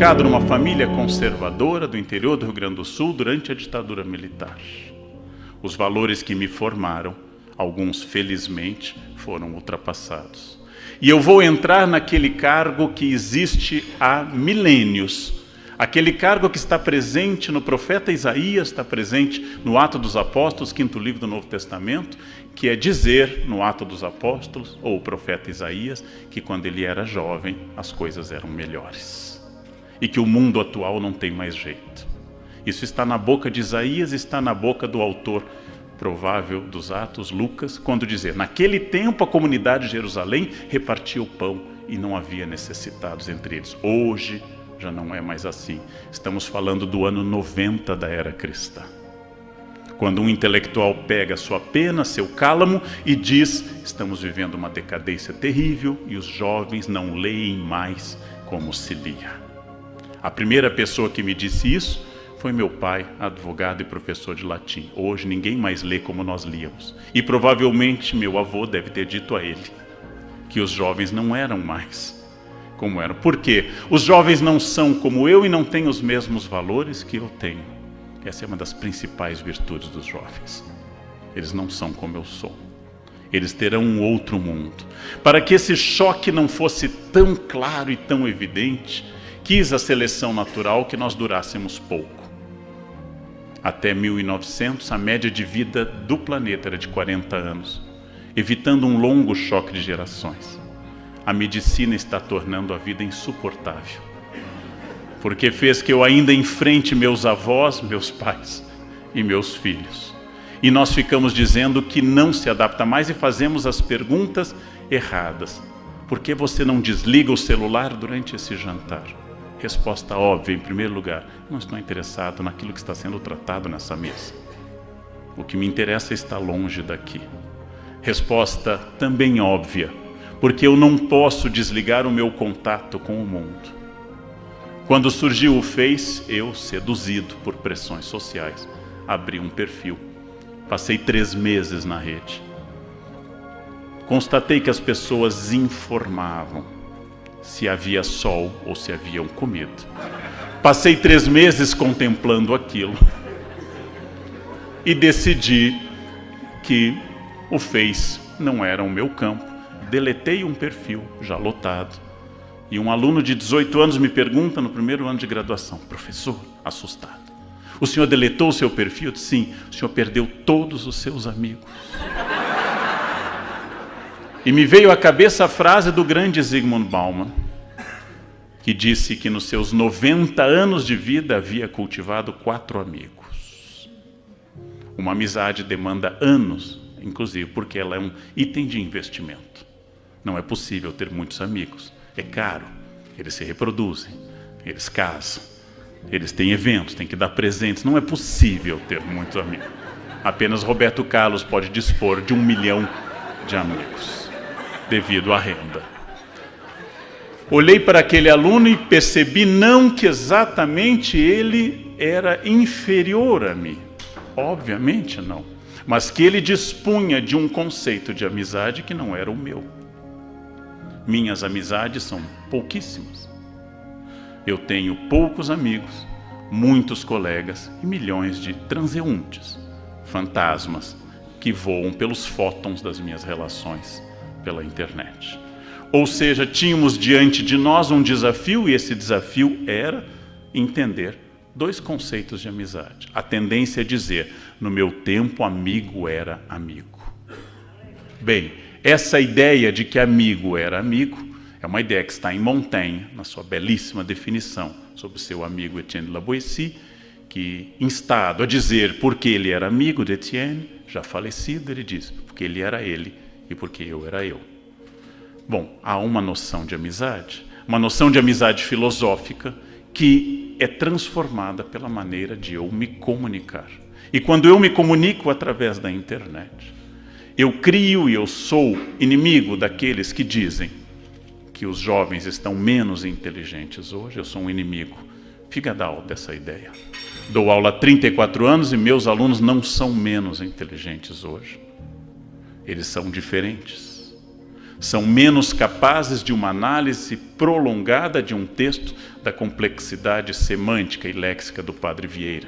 educado numa família conservadora do interior do Rio Grande do Sul durante a ditadura militar. Os valores que me formaram, alguns felizmente, foram ultrapassados. E eu vou entrar naquele cargo que existe há milênios, aquele cargo que está presente no profeta Isaías, está presente no Atos dos Apóstolos, 5º livro do Novo Testamento, que é dizer no Atos dos Apóstolos, ou o profeta Isaías, que quando ele era jovem as coisas eram melhores. E que o mundo atual não tem mais jeito. Isso está na boca de Isaías, está na boca do autor provável dos Atos, Lucas, quando dizer, naquele tempo a comunidade de Jerusalém repartia o pão e não havia necessitados entre eles. Hoje já não é mais assim. Estamos falando do ano 90 da era cristã. Quando um intelectual pega sua pena, seu cálamo e diz, estamos vivendo uma decadência terrível e os jovens não leem mais como se lia. A primeira pessoa que me disse isso foi meu pai, advogado e professor de latim. Hoje ninguém mais lê como nós líamos. E provavelmente meu avô deve ter dito a ele que os jovens não eram mais como eram. Por quê? Os jovens não são como eu e não têm os mesmos valores que eu tenho. Essa é uma das principais virtudes dos jovens. Eles não são como eu sou. Eles terão um outro mundo. Para que esse choque não fosse tão claro e tão evidente, quis a seleção natural que nós durássemos pouco. Até 1900, a média de vida do planeta era de 40 anos, evitando um longo choque de gerações. A medicina está tornando a vida insuportável, porque fez que eu ainda enfrente meus avós, meus pais e meus filhos. E nós ficamos dizendo que não se adapta mais e fazemos as perguntas erradas. Por que você não desliga o celular durante esse jantar? Resposta óbvia, em primeiro lugar, não estou interessado naquilo que está sendo tratado nessa mesa. O que me interessa é estar longe daqui. Resposta também óbvia, porque eu não posso desligar o meu contato com o mundo. Quando surgiu o Face, eu, seduzido por pressões sociais, abri um perfil. Passei 3 meses na rede. Constatei que as pessoas informavam se havia sol ou se haviam comido. Passei 3 meses contemplando aquilo e decidi que o Face não era o meu campo. Deletei um perfil já lotado e um aluno de 18 anos me pergunta no primeiro ano de graduação, professor, assustado, o senhor deletou o seu perfil? Eu disse, sim, o senhor perdeu todos os seus amigos. E me veio à cabeça a frase do grande Zygmunt Bauman, que disse que nos seus 90 anos de vida havia cultivado 4 amigos. Uma amizade demanda anos, inclusive porque ela é um item de investimento. Não é possível ter muitos amigos. É caro. Eles se reproduzem, eles casam, eles têm eventos, têm que dar presentes. Não é possível ter muitos amigos. Apenas Roberto Carlos pode dispor de 1 milhão de amigos, devido à renda. Olhei para aquele aluno e percebi não que exatamente ele era inferior a mim. Obviamente não. Mas que ele dispunha de um conceito de amizade que não era o meu. Minhas amizades são pouquíssimas. Eu tenho poucos amigos, muitos colegas e milhões de transeuntes, fantasmas, que voam pelos fótons das minhas relações pela internet. Ou seja, tínhamos diante de nós um desafio, e esse desafio era entender 2 conceitos de amizade. A tendência é dizer, no meu tempo, amigo era amigo. Bem, essa ideia de que amigo era amigo é uma ideia que está em Montaigne, na sua belíssima definição sobre seu amigo Etienne de La Boétie, que, instado a dizer porque ele era amigo de Etienne, já falecido, ele diz, porque ele era ele e porque eu era eu. Bom, há uma noção de amizade filosófica que é transformada pela maneira de eu me comunicar. E quando eu me comunico através da internet, eu crio e eu sou inimigo daqueles que dizem que os jovens estão menos inteligentes hoje. Eu sou um inimigo figadal dessa ideia. Dou aula há 34 anos e meus alunos não são menos inteligentes hoje. Eles são diferentes. São menos capazes de uma análise prolongada de um texto da complexidade semântica e léxica do Padre Vieira,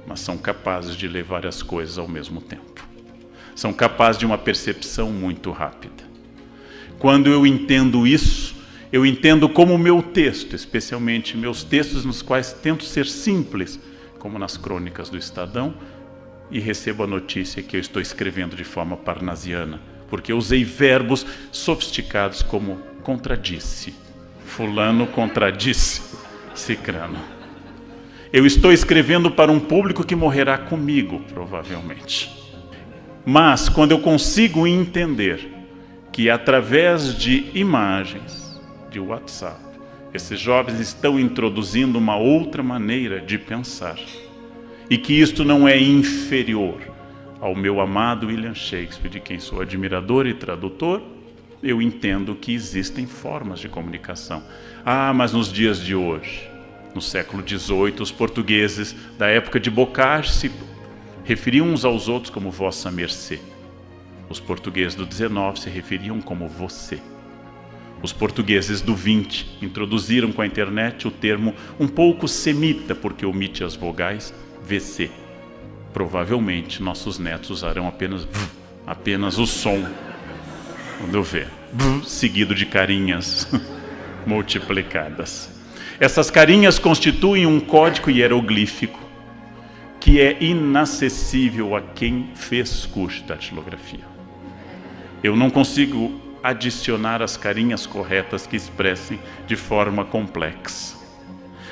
mas são capazes de ler várias coisas ao mesmo tempo. São capazes de uma percepção muito rápida. Quando eu entendo isso, eu entendo como o meu texto, especialmente meus textos nos quais tento ser simples, como nas crônicas do Estadão, e recebo a notícia que eu estou escrevendo de forma parnasiana, porque eu usei verbos sofisticados como contradisse. Fulano contradisse cicrano. Eu estou escrevendo para um público que morrerá comigo, provavelmente. Mas quando eu consigo entender que através de imagens, de WhatsApp, esses jovens estão introduzindo uma outra maneira de pensar, e que isto não é inferior ao meu amado William Shakespeare, de quem sou admirador e tradutor, eu entendo que existem formas de comunicação. Mas nos dias de hoje, no século XVIII, os portugueses da época de Bocage se referiam uns aos outros como vossa mercê. Os portugueses do XIX se referiam como você. Os portugueses do XX introduziram com a internet o termo um pouco semita, porque omite as vogais, VC. Provavelmente nossos netos usarão apenas o som quando vê, seguido de carinhas multiplicadas. Essas carinhas constituem um código hieroglífico que é inacessível a quem fez curso de datilografia. Eu não consigo adicionar as carinhas corretas que expressem de forma complexa.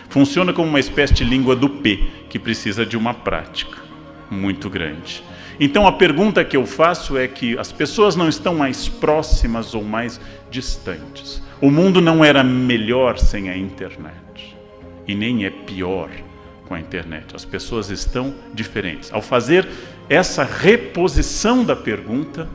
Funciona como uma espécie de língua do P, que precisa de uma prática muito grande. Então a pergunta que eu faço é que as pessoas não estão mais próximas ou mais distantes. O mundo não era melhor sem a internet, e nem é pior com a internet. As pessoas estão diferentes. Ao fazer essa reposição da pergunta,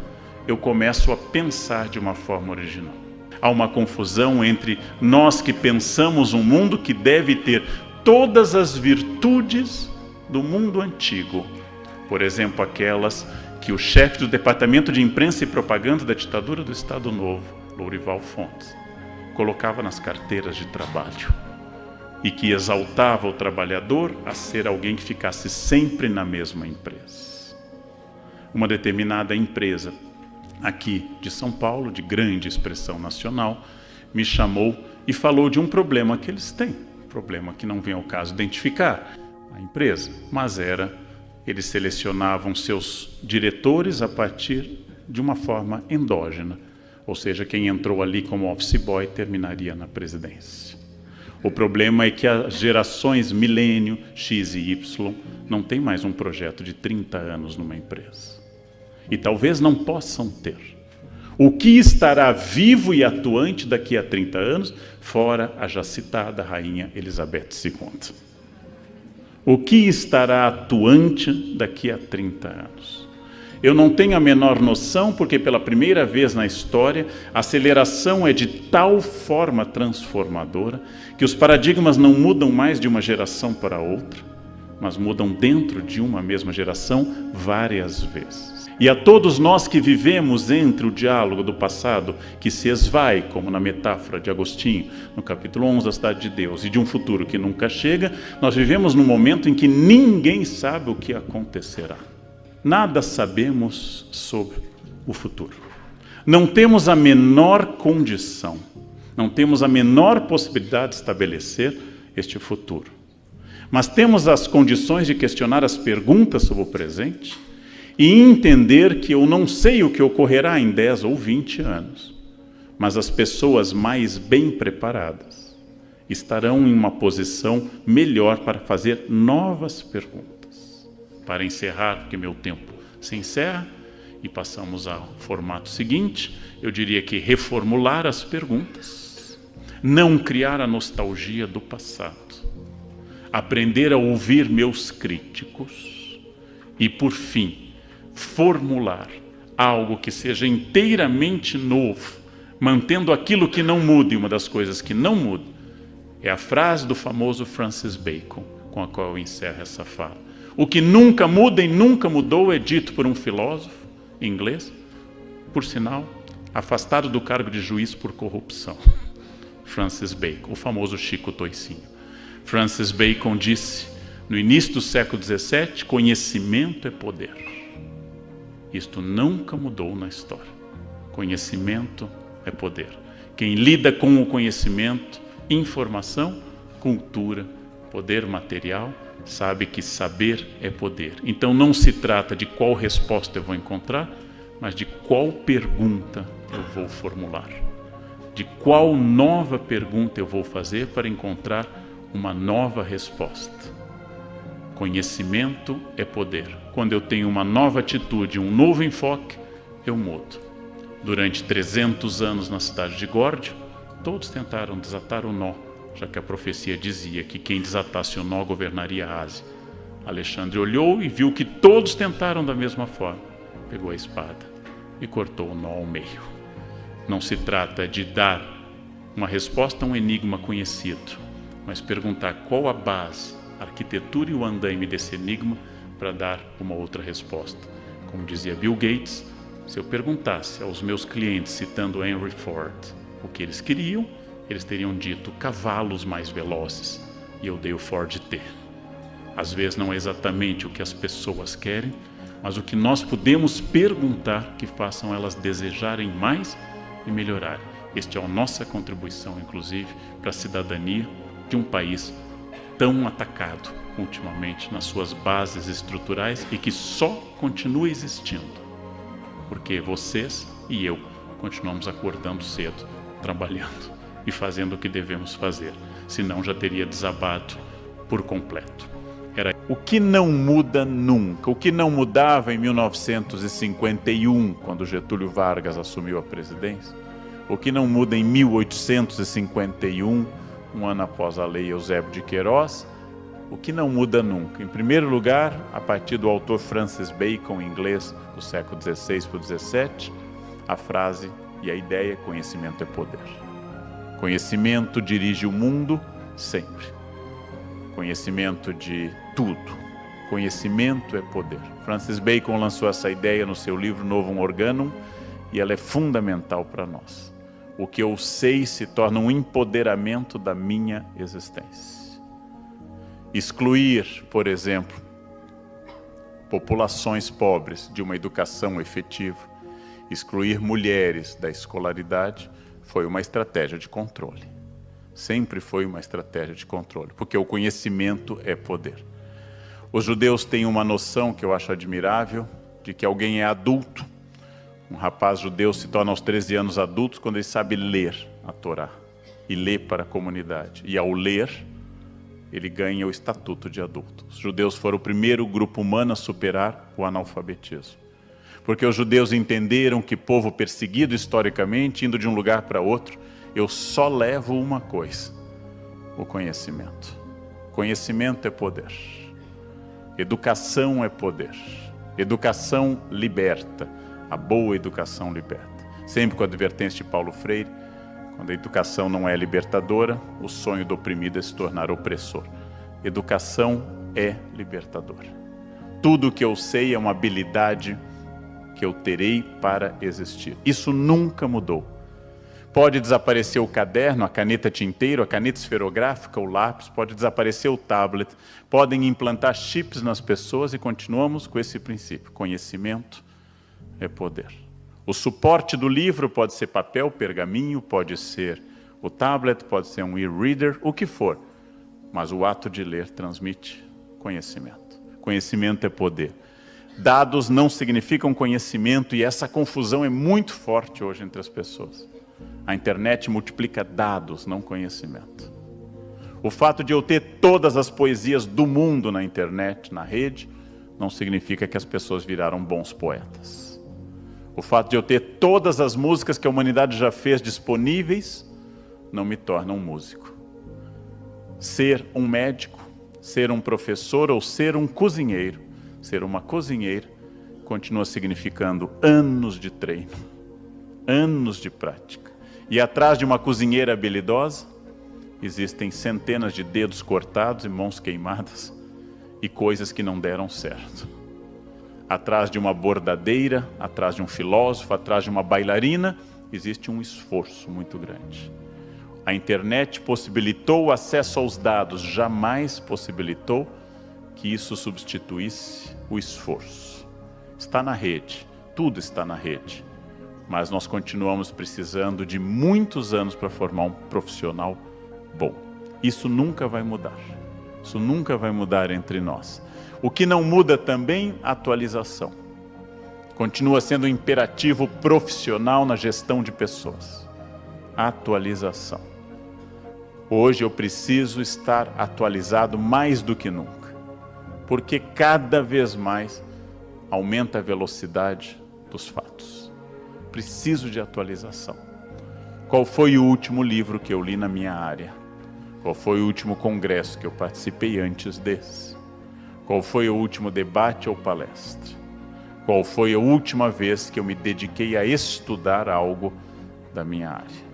eu começo a pensar de uma forma original. Há uma confusão entre nós que pensamos um mundo que deve ter todas as virtudes do mundo antigo. Por exemplo, aquelas que o chefe do Departamento de Imprensa e Propaganda da ditadura do Estado Novo, Lourival Fontes, colocava nas carteiras de trabalho, e que exaltava o trabalhador a ser alguém que ficasse sempre na mesma empresa. Uma determinada empresa aqui de São Paulo, de grande expressão nacional, me chamou e falou de um problema que eles têm, problema que não vem ao caso identificar a empresa, mas eles selecionavam seus diretores a partir de uma forma endógena, ou seja, quem entrou ali como office boy terminaria na presidência. O problema é que as gerações milênio, X e Y, não têm mais um projeto de 30 anos numa empresa. E talvez não possam ter. O que estará vivo e atuante daqui a 30 anos, fora a já citada Rainha Elizabeth II? O que estará atuante daqui a 30 anos? Eu não tenho a menor noção, porque pela primeira vez na história, a aceleração é de tal forma transformadora que os paradigmas não mudam mais de uma geração para outra, mas mudam dentro de uma mesma geração várias vezes. E a todos nós que vivemos entre o diálogo do passado, que se esvai, como na metáfora de Agostinho, no capítulo 11 da Cidade de Deus, e de um futuro que nunca chega, nós vivemos num momento em que ninguém sabe o que acontecerá. Nada sabemos sobre o futuro. Não temos a menor condição, não temos a menor possibilidade de estabelecer este futuro. Mas temos as condições de questionar as perguntas sobre o presente, e entender que eu não sei o que ocorrerá em 10 ou 20 anos, mas as pessoas mais bem preparadas estarão em uma posição melhor para fazer novas perguntas. Para encerrar, porque meu tempo se encerra, e passamos ao formato seguinte, eu diria que reformular as perguntas, não criar a nostalgia do passado, aprender a ouvir meus críticos e, por fim, formular algo que seja inteiramente novo, mantendo aquilo que não muda. E uma das coisas que não muda é a frase do famoso Francis Bacon, com a qual eu encerro essa fala. O que nunca muda e nunca mudou é dito por um filósofo inglês, por sinal, afastado do cargo de juiz por corrupção. Francis Bacon, o famoso Chico Toicinho. Francis Bacon disse, no início do século XVII, conhecimento é poder. Isto nunca mudou na história. Conhecimento é poder. Quem lida com o conhecimento, informação, cultura, poder material, sabe que saber é poder. Então não se trata de qual resposta eu vou encontrar, mas de qual pergunta eu vou formular. De qual nova pergunta eu vou fazer para encontrar uma nova resposta. Conhecimento é poder. Quando eu tenho uma nova atitude, um novo enfoque, eu mudo. Durante 300 anos na cidade de Górdio, todos tentaram desatar o nó, já que a profecia dizia que quem desatasse o nó governaria a Ásia. Alexandre olhou e viu que todos tentaram da mesma forma. Pegou a espada e cortou o nó ao meio. Não se trata de dar uma resposta a um enigma conhecido, mas perguntar qual a base, a arquitetura e o andaime desse enigma para dar uma outra resposta. Como dizia Bill Gates, se eu perguntasse aos meus clientes, citando Henry Ford, o que eles queriam, eles teriam dito cavalos mais velozes, e eu dei o Ford T. Às vezes não é exatamente o que as pessoas querem, mas o que nós podemos perguntar que façam elas desejarem mais e melhorar. Esta é a nossa contribuição, inclusive, para a cidadania de um país tão atacado ultimamente nas suas bases estruturais e que só continua existindo porque vocês e eu continuamos acordando cedo, trabalhando e fazendo o que devemos fazer, senão já teria desabado por completo. O que não muda nunca, o que não mudava em 1951, quando Getúlio Vargas assumiu a presidência, o que não muda em 1851, um ano após a lei Eusébio de Queiroz, o que não muda nunca. Em primeiro lugar, a partir do autor Francis Bacon, inglês do século XVI para o XVII, a frase e a ideia: conhecimento é poder. Conhecimento dirige o mundo sempre. Conhecimento de tudo. Conhecimento é poder. Francis Bacon lançou essa ideia no seu livro Novum Organum e ela é fundamental para nós. O que eu sei se torna um empoderamento da minha existência. Excluir, por exemplo, populações pobres de uma educação efetiva, excluir mulheres da escolaridade, foi uma estratégia de controle. Sempre foi uma estratégia de controle, porque o conhecimento é poder. Os judeus têm uma noção que eu acho admirável, de que alguém é adulto. Um rapaz judeu se torna aos 13 anos adulto quando ele sabe ler a Torá e ler para a comunidade. E ao ler, ele ganha o estatuto de adulto. Os judeus foram o primeiro grupo humano a superar o analfabetismo. Porque os judeus entenderam que povo perseguido historicamente, indo de um lugar para outro, eu só levo uma coisa: o conhecimento. Conhecimento é poder. Educação é poder. Educação liberta. A boa educação liberta. Sempre com a advertência de Paulo Freire: quando a educação não é libertadora, o sonho do oprimido é se tornar opressor. Educação é libertadora. Tudo o que eu sei é uma habilidade que eu terei para existir. Isso nunca mudou. Pode desaparecer o caderno, a caneta tinteiro, a caneta esferográfica, o lápis, pode desaparecer o tablet, podem implantar chips nas pessoas e continuamos com esse princípio. Conhecimento é poder. O suporte do livro pode ser papel, pergaminho, pode ser o tablet, pode ser um e-reader, o que for. Mas o ato de ler transmite conhecimento. Conhecimento é poder. Dados não significam conhecimento e essa confusão é muito forte hoje entre as pessoas. A internet multiplica dados, não conhecimento. O fato de eu ter todas as poesias do mundo na internet, na rede, não significa que as pessoas viraram bons poetas. O fato de eu ter todas as músicas que a humanidade já fez disponíveis, não me torna um músico. Ser um médico, ser um professor ou ser um cozinheiro, ser uma cozinheira, continua significando anos de treino, anos de prática. E atrás de uma cozinheira habilidosa, existem centenas de dedos cortados e mãos queimadas e coisas que não deram certo. Atrás de uma bordadeira, atrás de um filósofo, atrás de uma bailarina, existe um esforço muito grande. A internet possibilitou o acesso aos dados, jamais possibilitou que isso substituísse o esforço. Está na rede, tudo está na rede, mas nós continuamos precisando de muitos anos para formar um profissional bom. Isso nunca vai mudar, isso nunca vai mudar entre nós. O que não muda também, a atualização. Continua sendo um imperativo profissional na gestão de pessoas. Atualização. Hoje eu preciso estar atualizado mais do que nunca, porque cada vez mais aumenta a velocidade dos fatos. Preciso de atualização. Qual foi o último livro que eu li na minha área? Qual foi o último congresso que eu participei antes desse? Qual foi o último debate ou palestra? Qual foi a última vez que eu me dediquei a estudar algo da minha área?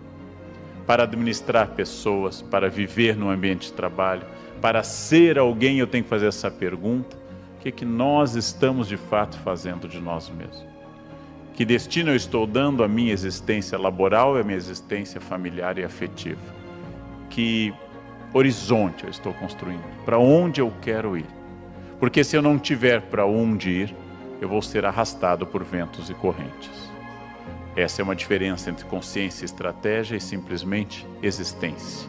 Para administrar pessoas, para viver no ambiente de trabalho, para ser alguém, eu tenho que fazer essa pergunta: o que é que nós estamos de fato fazendo de nós mesmos? Que destino eu estou dando à minha existência laboral e à minha existência familiar e afetiva? Que horizonte eu estou construindo? Para onde eu quero ir? Porque se eu não tiver para onde ir, eu vou ser arrastado por ventos e correntes. Essa é uma diferença entre consciência e estratégia e simplesmente existência.